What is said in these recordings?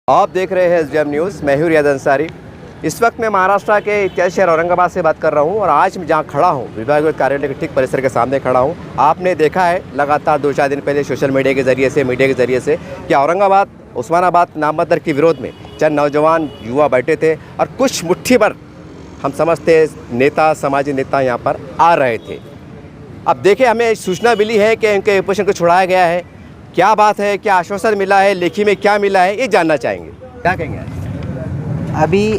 आप देख रहे हैं एसडीएम न्यूज़। मैं हूं रियाद अंसारी। इस वक्त मैं महाराष्ट्र के इतिहास शहर औरंगाबाद से बात कर रहा हूं और आज मैं जहां खड़ा हूं विभागीय कार्यालय के ठीक परिसर के सामने खड़ा हूं। आपने देखा है लगातार 2-4 दिन पहले सोशल मीडिया के ज़रिए से कि औरंगाबाद उस्मानाबाद नामबंदर के विरोध में चंद नौजवान युवा बैठे थे और कुछ मुट्ठी भर हम समझते नेता समाजी नेता यहाँ पर आ रहे थे। अब देखिए, हमें सूचना मिली है कि इनके ऑपरेशन को छुड़ाया गया है। क्या बात है, क्या आश्वासन मिला है, लेखी में क्या मिला है, ये जानना चाहेंगे। क्या कहेंगे? अभी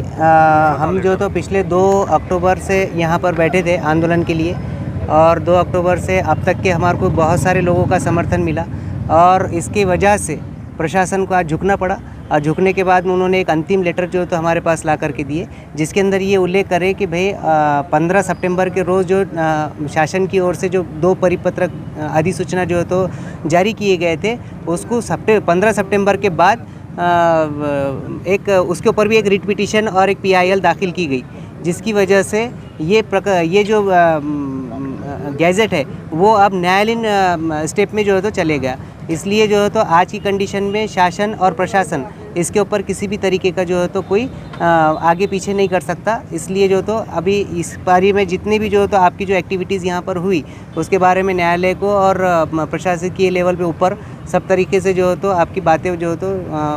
हम जो तो पिछले 2 अक्टूबर से यहाँ पर बैठे थे आंदोलन के लिए और 2 अक्टूबर से अब तक के हमारे को बहुत सारे लोगों का समर्थन मिला और इसकी वजह से प्रशासन को आज झुकना पड़ा। और झुकने के बाद में उन्होंने एक अंतिम लेटर जो तो हमारे पास ला करके दिए, जिसके अंदर ये उल्लेख करे कि भाई 15 सितंबर के रोज़ जो शासन की ओर से जो 2 परिपत्रक अधिसूचना जो तो जारी किए गए थे, उसको 15 सितंबर के बाद एक उसके ऊपर भी एक रिट पिटीशन और एक PIL दाखिल की गई, जिसकी वजह से ये जो गैजेट है वो अब न्यायालयीन स्टेप में जो है तो चलेगा। इसलिए जो है तो आज की कंडीशन में शासन और प्रशासन इसके ऊपर किसी भी तरीके का जो है तो कोई आगे पीछे नहीं कर सकता। इसलिए जो तो अभी इस बारे में जितनी भी जो है तो आपकी जो एक्टिविटीज़ यहाँ पर हुई उसके बारे में न्यायालय को और प्रशासकीय लेवल पे ऊपर सब तरीके से जो है तो आपकी बातें जो है तो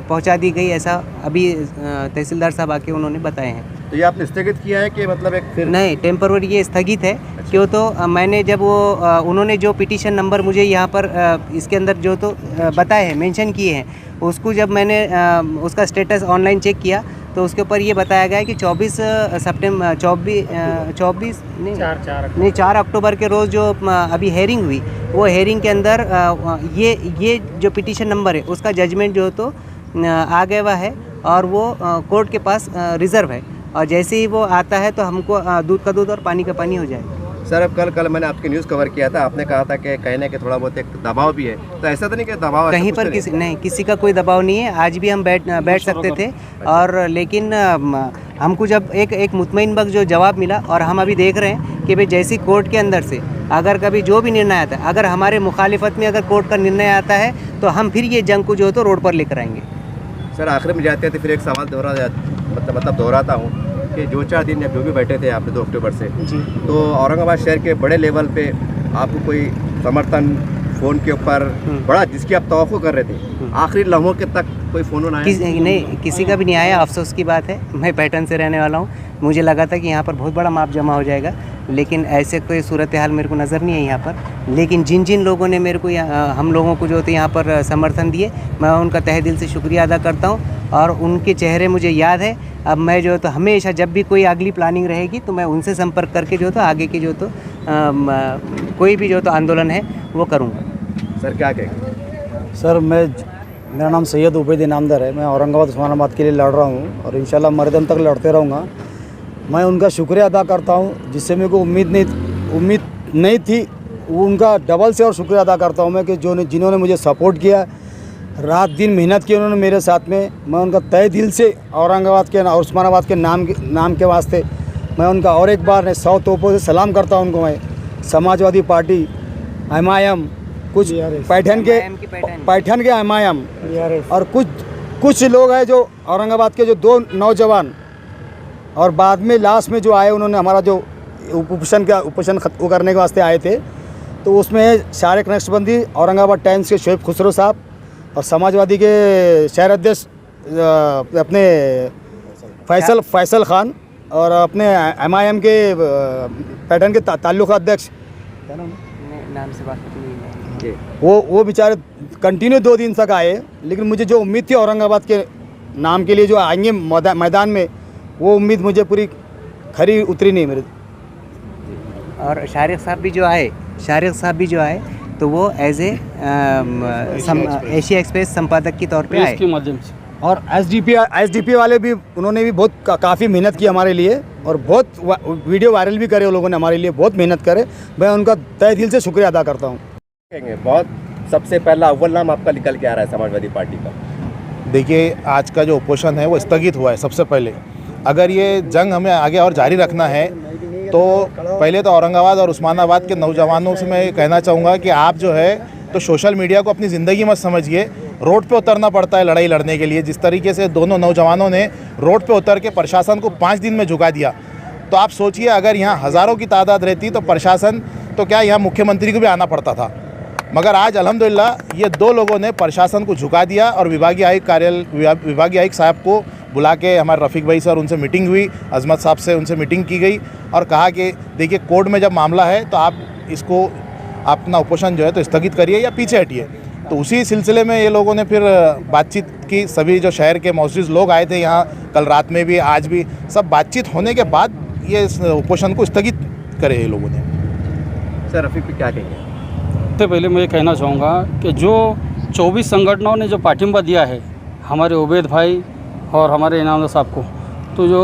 पहुँचा दी गई, ऐसा अभी तहसीलदार साहब आके उन्होंने बताए हैं। तो ये आपने स्थगित किया है कि मतलब एक फिर नहीं, टेम्पररी ये स्थगित है। क्यों तो मैंने जब वो उन्होंने जो पिटीशन नंबर मुझे यहाँ पर इसके अंदर जो तो बताए हैं, मेंशन किए हैं, उसको जब मैंने उसका स्टेटस ऑनलाइन चेक किया तो उसके ऊपर ये बताया गया है कि 4 अक्टूबर के रोज़ जो अभी हेयरिंग हुई, वो हेयरिंग के अंदर ये जो पिटीशन नंबर है उसका जजमेंट जो तो आ गया हुआ है और वो कोर्ट के पास रिज़र्व है और जैसे ही वो आता है तो हमको दूध का दूध और पानी का पानी हो जाएगा। सर, अब कल मैंने आपकी न्यूज़ कवर किया था, आपने कहा था कि कहने के थोड़ा बहुत एक दबाव भी है, तो ऐसा तो नहीं कि दबाव कहीं पर किसी का कोई दबाव नहीं है। आज भी हम बैठ सकते थे और लेकिन हमको जब एक मुतमईन बख्श जो जवाब मिला और हम अभी देख रहे हैं कि भाई जैसी कोर्ट के अंदर से अगर कभी जो भी निर्णय आता है, अगर हमारे मुखालिफत में अगर कोर्ट का निर्णय आता है तो हम फिर ये जंग को जो तो रोड पर लेकर आएंगे। सर, आखिर में जाते थे फिर एक सवाल दोहराता हूँ कि 2-4 दिन जब जो भी बैठे थे आपने 2 अक्टूबर से जी, तो औरंगाबाद शहर के बड़े लेवल पे आपको कोई समर्थन फ़ोन के ऊपर बड़ा जिसकी आप तवक्को कर रहे थे, आखिरी लम्हों के तक कोई फ़ोन आया? नहीं, किसी का भी नहीं आया। अफसोस की बात है, मैं पैटर्न से रहने वाला हूँ। मुझे लगा था कि यहाँ पर बहुत बड़ा माप जमा हो जाएगा, लेकिन ऐसे कोई सूरत हाल मेरे को नज़र नहीं है यहाँ पर। लेकिन जिन लोगों ने मेरे को हम लोगों को जो थे यहाँ पर समर्थन दिए, मैं उनका तहे दिल से शुक्रिया अदा करता हूँ और उनके चेहरे मुझे याद है। अब मैं जो तो हमेशा जब भी कोई अगली प्लानिंग रहेगी तो मैं उनसे संपर्क करके जो तो आगे की जो तो कोई भी जो तो आंदोलन है वो करूँगा। सर, क्या कहेंगे? सर, मेरा नाम सैयद उबैद नामदार है। मैं औरंगाबाद उस्मानाबाद के लिए लड़ रहा हूँ और इंशाल्लाह मरे दम तक लड़ते रहूँगा। मैं उनका शुक्रिया अदा करता हूँ जिससे मेरे को उम्मीद नहीं थी, उनका डबल से और शुक्रिया अदा करता हूँ मैं कि जिन्होंने मुझे सपोर्ट किया, रात दिन मेहनत की उन्होंने मेरे साथ में। मैं उनका तहे दिल से औरंगाबाद के और उस्मानाबाद के नाम के वास्ते मैं उनका और एक बार 100 तोपों से सलाम करता हूँ उनको। मैं समाजवादी पार्टी MIM, कुछ पैठन के MIM और कुछ लोग हैं जो औरंगाबाद के जो 2 नौजवान और बाद में लास्ट में जो आए, उन्होंने हमारा जो उपोषण खत्म करने के वास्ते आए थे, तो उसमें शारिक नक्शबंदी, औरंगाबाद टाइम्स के शोएब खुसरो साहब और समाजवादी के शहर अध्यक्ष अपने फैसल खान और अपने MIM के पैटर्न के ताल्लुका अध्यक्ष क्या नाम से बात नहीं, वो बेचारे कंटिन्यू 2 दिन तक आए। लेकिन मुझे जो उम्मीद थी औरंगाबाद के नाम के लिए जो आएंगे मैदान में, वो उम्मीद मुझे पूरी खरी उतरी नहीं मेरे। और शारिक साहब भी जो आए तो वो एज एशिया एक्सप्रेस संपादक के तौर पे आए के माध्यम से। और SDP वाले भी, उन्होंने भी बहुत काफ़ी मेहनत की हमारे लिए और बहुत वीडियो वायरल भी करे, उन लोगों ने हमारे लिए बहुत मेहनत करे। मैं उनका तहे दिल से शुक्रिया अदा करता हूँ। बहुत सबसे पहला अव्वल नाम आपका निकल के आ रहा है समाजवादी पार्टी का। देखिए, आज का जो ओपोषण है वो स्थगित हुआ है। सबसे पहले अगर ये जंग हमें आगे और जारी रखना है तो पहले तो औरंगाबाद और उस्मानाबाद के नौजवानों से मैं कहना चाहूँगा कि आप जो है तो सोशल मीडिया को अपनी ज़िंदगी मत समझिए। रोड पे उतरना पड़ता है लड़ाई लड़ने के लिए। जिस तरीके से दोनों नौजवानों ने रोड पे उतर के प्रशासन को 5 दिन में झुका दिया, तो आप सोचिए अगर यहाँ हज़ारों की तादाद रहती तो प्रशासन तो क्या यहाँ मुख्यमंत्री को भी आना पड़ता था। मगर आज अल्हम्दुलिल्लाह ये 2 लोगों ने प्रशासन को झुका दिया और विभागीय आयुक्त साहब को बुला के हमारे रफ़ीक भाई सर उनसे मीटिंग हुई, अजमत साहब से उनसे मीटिंग की गई और कहा कि देखिए कोर्ट में जब मामला है तो आप इसको अपना उपोषण जो है तो स्थगित करिए या पीछे हटिए। तो उसी सिलसिले में ये लोगों ने फिर बातचीत की। सभी जो शहर के मौजूद लोग आए थे यहाँ, कल रात में भी आज भी, सब बातचीत होने के बाद ये उपोषण को स्थगित करे ये लोगों ने। सर रफ़ीक भी क्या कहेंगे? सबसे पहले मैं ये कहना चाहूँगा कि जो 24 संगठनों ने जो पाठिंबा दिया है हमारे उबैद भाई और हमारे इनामदार साहब को, तो जो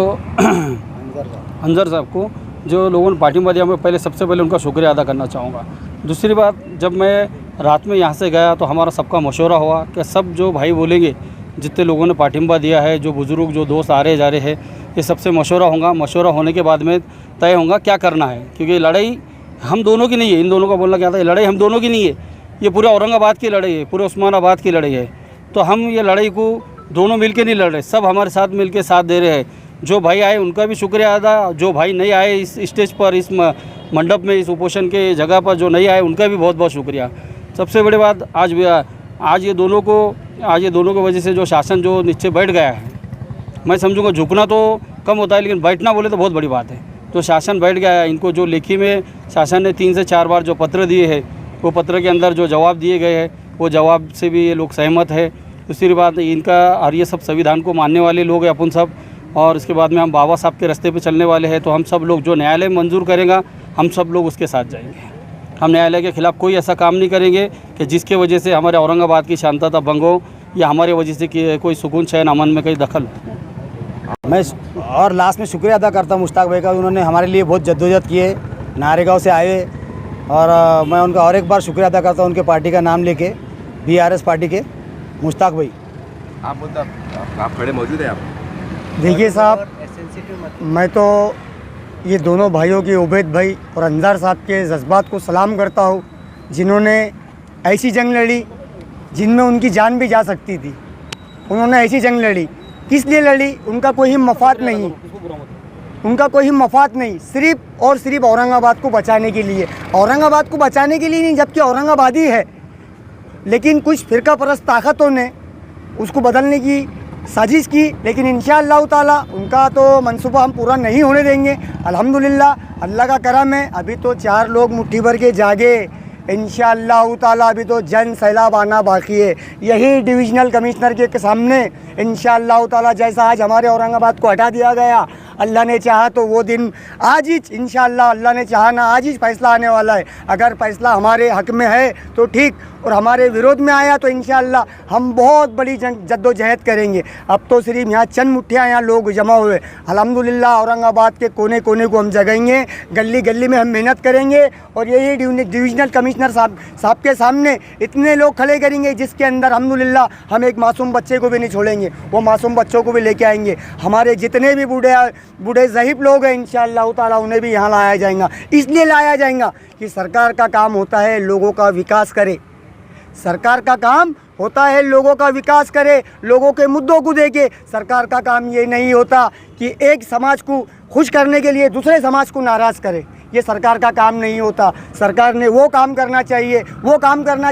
अंजर साहब को जो लोगों ने पाठिंबा दिया, मैं पहले सबसे पहले उनका शुक्रिया अदा करना चाहूँगा। दूसरी बात, जब मैं रात में यहाँ से गया तो हमारा सबका मशवरा हुआ कि सब जो भाई बोलेंगे, जितने लोगों ने पाठिंबा दिया है, जो बुज़ुर्ग जो दोस्त आ रहे जा रहे हैं, ये सबसे मशवरा होगा। मशवरा होने के बाद में तय होगा क्या करना है, क्योंकि लड़ाई हम दोनों की नहीं है। इन दोनों का बोलना क्या था, लड़ाई हम दोनों की नहीं है, ये पूरे औरंगाबाद की लड़ाई है, पूरे उस्मानाबाद की लड़ाई है। तो हम ये लड़ाई को दोनों मिलके नहीं लड़ रहे, सब हमारे साथ मिलके साथ दे रहे हैं। जो भाई आए उनका भी शुक्रिया अदा, जो भाई नहीं आए इस स्टेज पर, इस मंडप में, इस उपोषण के जगह पर जो नहीं आए उनका भी बहुत बहुत शुक्रिया। सबसे बड़ी बात, आज ये दोनों की वजह से जो शासन जो नीचे बैठ गया है, मैं समझूंगा झुकना तो कम होता है लेकिन बैठना बोले तो बहुत बड़ी बात है। तो शासन बैठ गया है। इनको जो लेखी में शासन ने 3 से 4 बार जो पत्र दिए हैं, वो पत्र के अंदर जो जवाब दिए गए हैं, वो जवाब से भी ये लोग सहमत है। दूसरी बात, इनका और ये सब संविधान को मानने वाले लोग हैं अपन सब, और इसके बाद में हम बाबा साहब के रास्ते पे चलने वाले हैं। तो हम सब लोग जो न्यायालय मंजूर करेगा, हम सब लोग उसके साथ जाएंगे। हम न्यायालय के खिलाफ कोई ऐसा काम नहीं करेंगे कि जिसके वजह से हमारे औरंगाबाद की शांतता भंग हो या हमारे वजह से कि कोई सुकून चैन अमन में कहीं दखल हो। मैं और लास्ट में शुक्रिया अदा करता हूँ मुश्ताक भाई का, उन्होंने हमारे लिए बहुत जद्दोजहद किए, नारेगांव से आए। और मैं उनका और एक बार शुक्रिया अदा करता हूँ उनके पार्टी का नाम लेके, BRS पार्टी के मुश्ताक भाई। आप बोलते आप खड़े मौजूद हैं आप? देखिए साहब, मैं तो ये दोनों भाइयों के, उबैद भाई और अंजार साहब के जज्बात को सलाम करता हूँ, जिन्होंने ऐसी जंग लड़ी जिनमें उनकी जान भी जा सकती थी। उन्होंने ऐसी जंग लड़ी, किस लिए लड़ी? उनका कोई मफाद नहीं, उनका कोई मफाद नहीं, सिर्फ और सिर्फ औरंगाबाद को बचाने के लिए। औरंगाबाद को बचाने के लिए नहीं, जबकि औरंगाबाद ही है, लेकिन कुछ फिरका परस्त ताकतों ने उसको बदलने की साजिश की। लेकिन इंशाअल्लाह ताला उनका तो मंसूबा हम पूरा नहीं होने देंगे। अल्हम्दुलिल्लाह, अल्लाह का करम है, अभी तो 4 लोग मुट्ठी भर के जागे। इंशाअल्लाह ताला अभी तो जन सैलाब आना बाकी है। यही डिविजनल कमिश्नर के सामने इंशाअल्लाह ताला, जैसा आज हमारे औरंगाबाद को हटा दिया गया, अल्लाह ने चाहा तो वो दिन आज ही इंशाअल्लाह, अल्लाह ने चाहा ना आज ही फैसला आने वाला है। अगर फैसला हमारे हक़ में है तो ठीक, और हमारे विरोध में आया तो इंशाअल्लाह हम बहुत बड़ी जद्दोजहद करेंगे। अब तो सिर्फ यहाँ चंद मुठ्ठियाँ यहाँ लोग जमा हुए, अल्हम्दुलिल्लाह औरंगाबाद के कोने कोने को हम जगाएंगे, गली गली में हम मेहनत करेंगे। और यही डिविजनल कमिश्नर साहब के सामने इतने लोग खड़े करेंगे जिसके अंदर अल्हम्दुलिल्लाह हम एक मासूम बच्चे को भी नहीं छोड़ेंगे, वो मासूम बच्चों को भी लेके आएंगे। हमारे जितने भी बूढ़े ज़हीफ लोग हैं इंशाअल्लाह ताला उन्हें भी यहाँ लाया जाएगा। इसलिए लाया जाएगा कि सरकार का काम होता है लोगों का विकास करे, सरकार का काम होता है लोगों का विकास करे, लोगों के मुद्दों को देखे। सरकार का काम ये नहीं होता कि एक समाज को खुश करने के लिए दूसरे समाज को नाराज़ करे, ये सरकार का काम नहीं होता। सरकार ने वो काम करना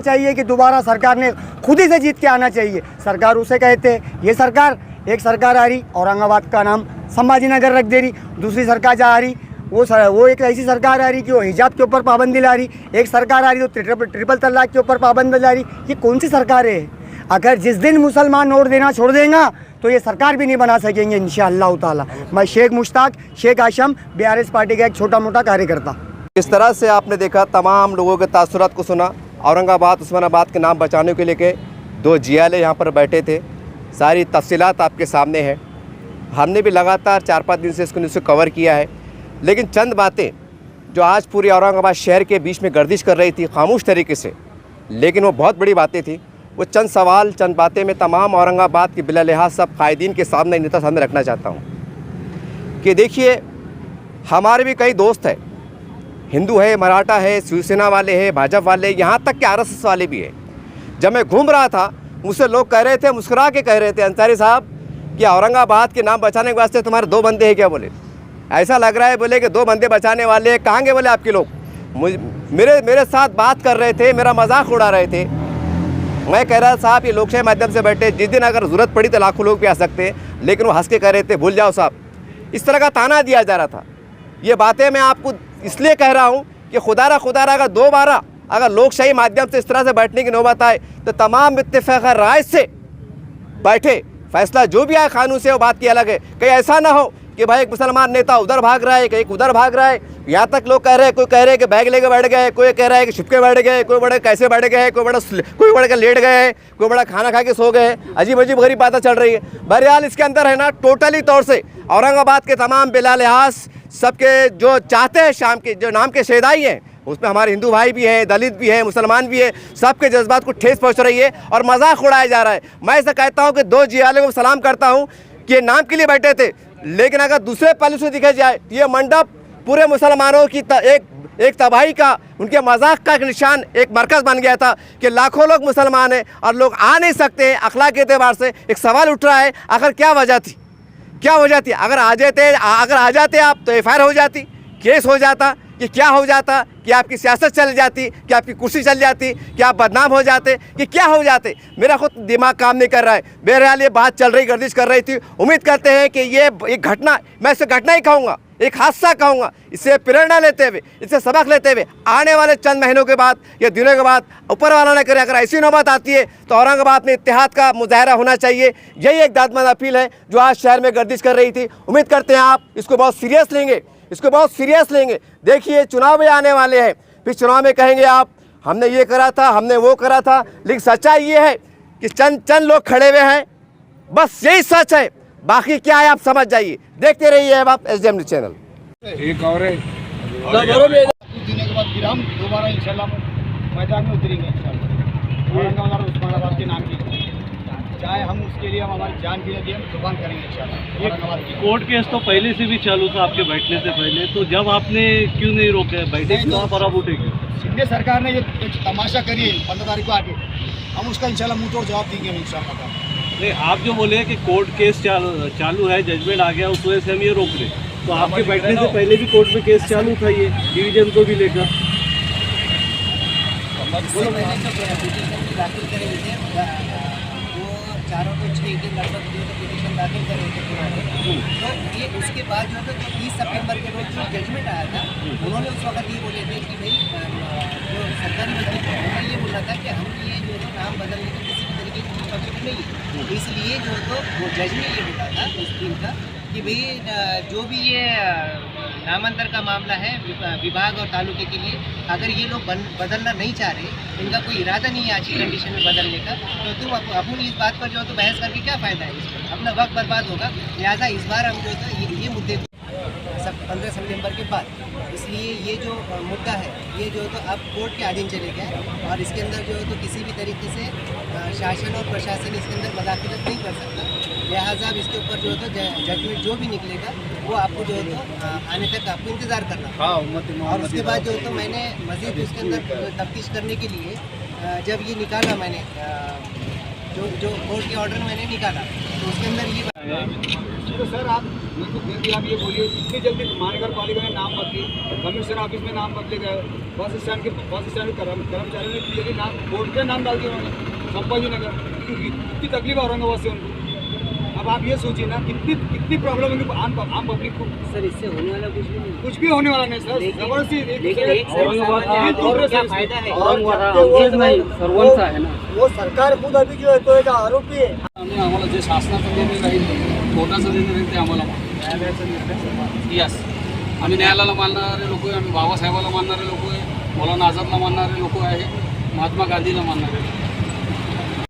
चाहिए कि दोबारा सरकार ने खुद ही से जीत के आना चाहिए। सरकार उसे कहते हैं। ये सरकार, एक सरकार आ रही औरंगाबाद का नाम संभाजी नगर रख दे रही, दूसरी सरकार जा रही वो एक ऐसी सरकार आ रही कि वो हिजाब के ऊपर पाबंदी ला रही, एक सरकार आ रही तो ट्रिपल तलाक के ऊपर पाबंदी ला रही। ये कौन सी सरकार है? अगर जिस दिन मुसलमान वोट देना छोड़ देगा तो ये सरकार भी नहीं बना सकेंगे इंशाअल्लाह ताला। मैं शेख मुश्ताक, शेख आशम, BRS पार्टी का एक छोटा मोटा कार्यकर्ता। इस तरह से आपने देखा, तमाम लोगों के तासुरात को सुना। औरंगाबाद उस्मानाबाद के नाम बचाने के लिए 2 जियाले यहाँ पर बैठे थे, सारी तफसीलात आपके सामने है। हमने भी लगातार 4-5 दिन से इसको न्यूज़ कवर किया है, लेकिन चंद बातें जो आज पूरे औरंगाबाद शहर के बीच में गर्दिश कर रही थी खामोश तरीके से, लेकिन वो बहुत बड़ी बातें थी। वो चंद सवाल, चंद बातें मैं तमाम औरंगाबाद के बिला लिहाज सब कायदीन के सामने, नेता सामने रखना चाहता हूँ कि देखिए, हमारे भी कई दोस्त हैं, हिंदू है, मराठा है, शिवसेना वाले हैं, भाजपा वाले, यहाँ तक कि RSS वाले भी हैं। जब मैं घूम रहा था मुझसे लोग कह रहे थे, मुस्कुरा के कह रहे थे, अंसारी साहब कि औरंगाबाद के नाम बचाने के वास्ते तुम्हारे 2 बंदे हैं क्या? बोले ऐसा लग रहा है, बोले कि 2 बंदे बचाने वाले कहाँ गए बोले आपके लोग? मेरे साथ बात कर रहे थे, मेरा मजाक उड़ा रहे थे। मैं कह रहा साहब ये लोकशाही माध्यम से बैठे, जिस दिन अगर ज़रूरत पड़ी तो लाखों लोग भी आ सकते हैं, लेकिन वो हंस के कह रहे थे भूल जाओ साहब। इस तरह का ताना दिया जा रहा था। ये बातें मैं आपको इसलिए कह रहा हूँ कि खुदारा अगर दोबारा अगर लोकशाही माध्यम से इस तरह से बैठने की नौबत आए तो तमाम इत्तेफाक राय से बैठे, फैसला जो भी आए कानून से वो बात की अलग है। कहीं ऐसा ना हो कि भाई एक मुसलमान नेता उधर भाग रहा है, एक उधर भाग रहा है। यहाँ तक लोग कह रहे हैं, कोई कह रहे हैं कि बैग लेके बैठ गए, कोई कह रहा है कि छुपके बैठ गए, कोई बड़े कैसे बैठ गए, कोई बड़ा के लेट गए, कोई बड़ा खाना खा के सो गए। अजीब अजीब गरीब बातें चल रही है। बहरहाल इसके अंदर है ना टोटली तौर से औरंगाबाद के तमाम बिला लिहाज सबके जो चाहते हैं शाम के जो नाम के शेदाई हैं, उसमें हमारे हिंदू भाई भी हैं, दलित भी हैं, मुसलमान भी हैं, सबके जज्बात को ठेस पहुंच रही है और मजाक उड़ाया जा रहा है। मैं ऐसा कहता हूं कि 2 जियाले को सलाम करता हूं कि ये नाम के लिए बैठे थे, लेकिन अगर दूसरे पहलू से दिखा जाए तो ये मंडप पूरे मुसलमानों की एक तबाही का, उनके मजाक का एक निशान, एक मरकज़ बन गया था कि लाखों लोग मुसलमान हैं और लोग आ नहीं सकते हैं। अखलाक के एतबार से एक सवाल उठ रहा है, आखिर क्या वजह थी? क्या हो जाती? अगर आ जाते आप तो FIR हो जाती, केस हो जाता, कि क्या हो जाता कि आपकी सियासत चल जाती, कि आपकी कुर्सी चल जाती, कि आप बदनाम हो जाते, कि क्या हो जाते। मेरा खुद दिमाग काम नहीं कर रहा है। बहरहाल ये बात चल रही, गर्दिश कर रही थी। उम्मीद करते हैं कि ये एक घटना, मैं इसे घटना ही कहूँगा, एक हादसा कहूँगा, इससे प्रेरणा लेते हुए, इससे सबक लेते हुए आने वाले चंद महीनों के बाद या दिनों के बाद ऊपर वाला न करे, अगर ऐसी नौबत आती है तो औरंगाबाद में इत्तेहाद का मुजाहरा होना चाहिए। यही एक दादमंद अपील है जो आज शहर में गर्दिश कर रही थी। उम्मीद करते हैं आप इसको बहुत सीरियस लेंगे, इसको बहुत सीरियस लेंगे। देखिए चुनाव भी आने वाले हैं, फिर चुनाव में कहेंगे आप हमने ये करा था, हमने वो करा था, लेकिन सच्चाई ये है कि चंद लोग खड़े हुए हैं, बस यही सच है, बाकी क्या है आप समझ जाइए। देखते रहिए आप SDM न्यूज़ चैनल। एक और है देने के बाद फिर हम दोबारा इंशाल्लाह मैदान में उतरेंगे इंशाल्लाह। औरंगाबाद और उस्मानाबाद के नाम की चाहे हम उसके लिए हम हमारी जान भी नहीं, हम कुर्बान करेंगे इंशाल्लाह। औरंगाबाद की कोर्ट केस तो पहले से भी चालू था आपके बैठने से पहले, तो जब आपने क्यों नहीं रोके बैठे कहाँ पर आप उठेगी? शिंदे सरकार ने ये एक तमाशा करी 15 तारीख को आके, हम उसका इंशाल्लाह मुंह तोड़ जवाब देंगे इंशाल्लाह। नहीं, आप जो बोले कि कोर्ट केस चालू है, जजमेंट आ गया, उस वजह से हम ये रोक रहे, तो आपके बैठने से पहले भी कोर्ट में केस चालू था ये डिवीजन को भी लेकर। चारों को 6 के लगभग जो पिटीशन दाखिल करे थे तो ये उसके बाद जो है तो 30 सितंबर के रोज जो जजमेंट आया था, उन्होंने उस वक्त ये बोले थे कि भाई जो सरकारी वकील है उन्होंने ये बोला था कि हम ये जो है नाम बदलने की किसी भी तरीके की पकड़ नहीं है। इसलिए जो है तो वो जज ने ये बोला था उस दिन का कि भाई जो भी ये नामांतर का मामला है विभाग और तालुके के लिए, अगर ये लोग बदलना नहीं चाह रहे, इनका कोई इरादा नहीं है आज की कंडीशन में बदलने का, तो तुम अपन इस बात पर जो है तो बहस करके क्या फ़ायदा है, इस पर अपना वक्त बर्बाद होगा। लिहाजा इस बार हम जो है ये मुद्दे 15 सितंबर के बाद, इसलिए ये जो मुद्दा है ये जो है तो अब कोर्ट के अधीन चले गया और इसके अंदर जो है तो किसी भी तरीके से शासन और प्रशासन इसके अंदर मदाखलत नहीं कर सकता। लिहाजा अब इसके ऊपर जो है तो जजमेंट जो भी निकलेगा वो आपको जो है तो आने तक आपको इंतज़ार करना और उसके बाद जो है तो मैंने मज़ीद उसके अंदर तफ्तीश करने के लिए जब ये निकाला मैंने जो कोर्ट के ऑर्डर मैंने निकाला तो उसके अंदर ये तो सर आप ये बोलिए इतनी जल्दी महानगर पालिका ने नाम बदली, कमिश्नर ऑफिस में नाम बदले गए, बस स्टैंड के कर्मचारियों ने यदि नाम कोर्ट के नाम डाल दिए उन्होंने संभाजी नगर, कितनी तकलीफ है औरंगाबाद से उनको। अब आप ये सोचिए ना कितनी प्रॉब्लम होगी आम पब्लिक को। सर इससे होने वाला कुछ भी होने वाला नहीं सर, जबरदस्ती वो सरकार खुद अभी जो है तो एक आरोपी है। आम्हाला जे शासनाचा निर्णय राहील कोर्टाचा निर्णय राहील ते आम्हाला यस आम्ही न्यायालयाला मानणारे लोक आहे, आम्ही बाबासाहेबाला मानणारे लोक आहे, मौलाना आझादला मानणारे लोक आहे, महात्मा गांधीला मानणारे लोक